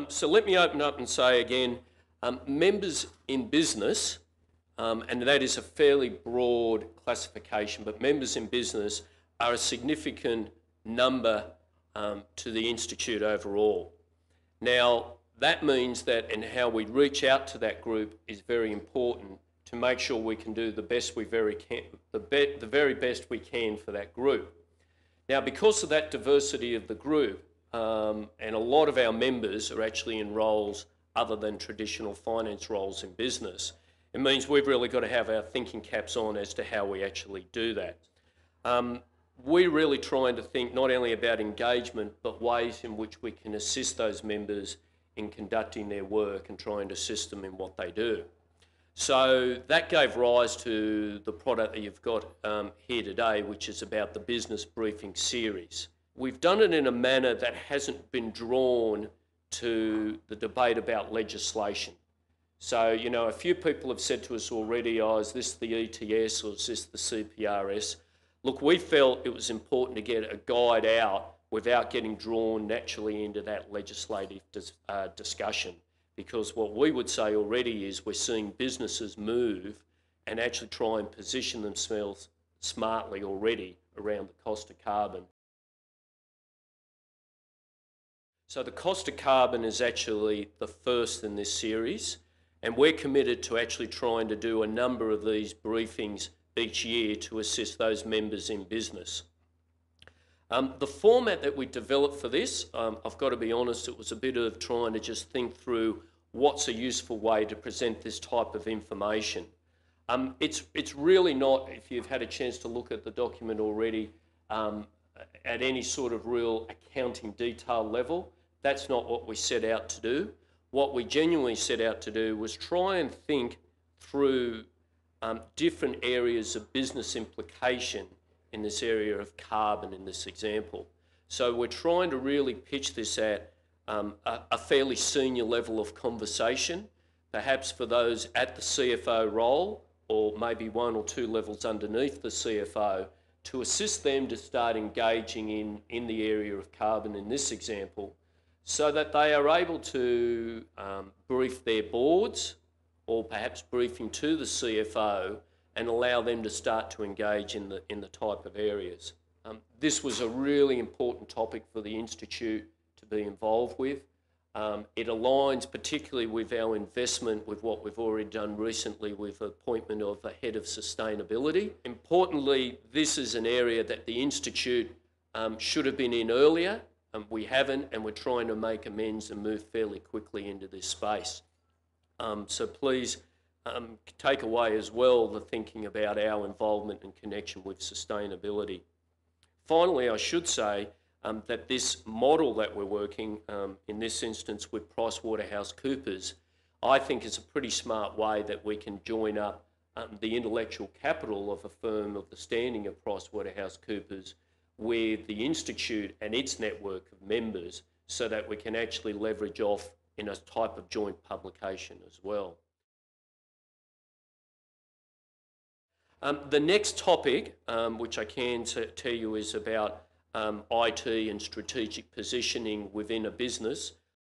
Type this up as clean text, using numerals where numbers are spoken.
So let me open up and say again, members in business, and that is a fairly broad classification, but members in business are a significant number to the Institute overall. Now, that means that and how we reach out to that group is very important to make sure we can do the best we the very best we can for that group. Now, because of that diversity of the group, and a lot of our members are actually in roles other than traditional finance roles in business, it means we've really got to have our thinking caps on as to how we actually do that. We're really trying to think not only about engagement, but ways in which we can assist those members in conducting their work and trying to assist them in what they do. So that gave rise to the product that you've got here today, which is about the business briefing series. We've done it in a manner that hasn't been drawn to the debate about legislation. So, you know, a few people have said to us already, oh, is this the ETS or is this the CPRS? Look, we felt it was important to get a guide out without getting drawn naturally into that legislative discussion. Because what we would say already is we're seeing businesses move and actually try and position themselves smartly already around the cost of carbon. So the cost of carbon is actually the first in this series, and we're committed to actually trying to do a number of these briefings each year to assist those members in business. The format that we developed for this, I've got to be honest, it was a bit of trying to just think through what's a useful way to present this type of information. It's really not, if you've had a chance to look at the document already, at any sort of real accounting detail level. That's not what we set out to do. What we genuinely set out to do was try and think through different areas of business implication in this area of carbon in this example. So we're trying to really pitch this at a fairly senior level of conversation, perhaps for those at the CFO role or maybe one or two levels underneath the CFO, to assist them to start engaging in the area of carbon in this example, so that they are able to brief their boards or perhaps briefing to the CFO and allow them to start to engage in the type of areas. This was a really important topic for the Institute to be involved with. It aligns particularly with our investment with what we've already done recently with the appointment of a head of sustainability. Importantly, this is an area that the Institute should have been in earlier. We haven't, and we're trying to make amends and move fairly quickly into this space. So please take away as well the thinking about our involvement and connection with sustainability. Finally, I should say that this model that we're working, in this instance with PricewaterhouseCoopers, I think is a pretty smart way that we can join up the intellectual capital of a firm of the standing of PricewaterhouseCoopers with the Institute and its network of members, so that we can actually leverage off in a type of joint publication as well. The next topic, which I can tell you, is about IT and strategic positioning within a business.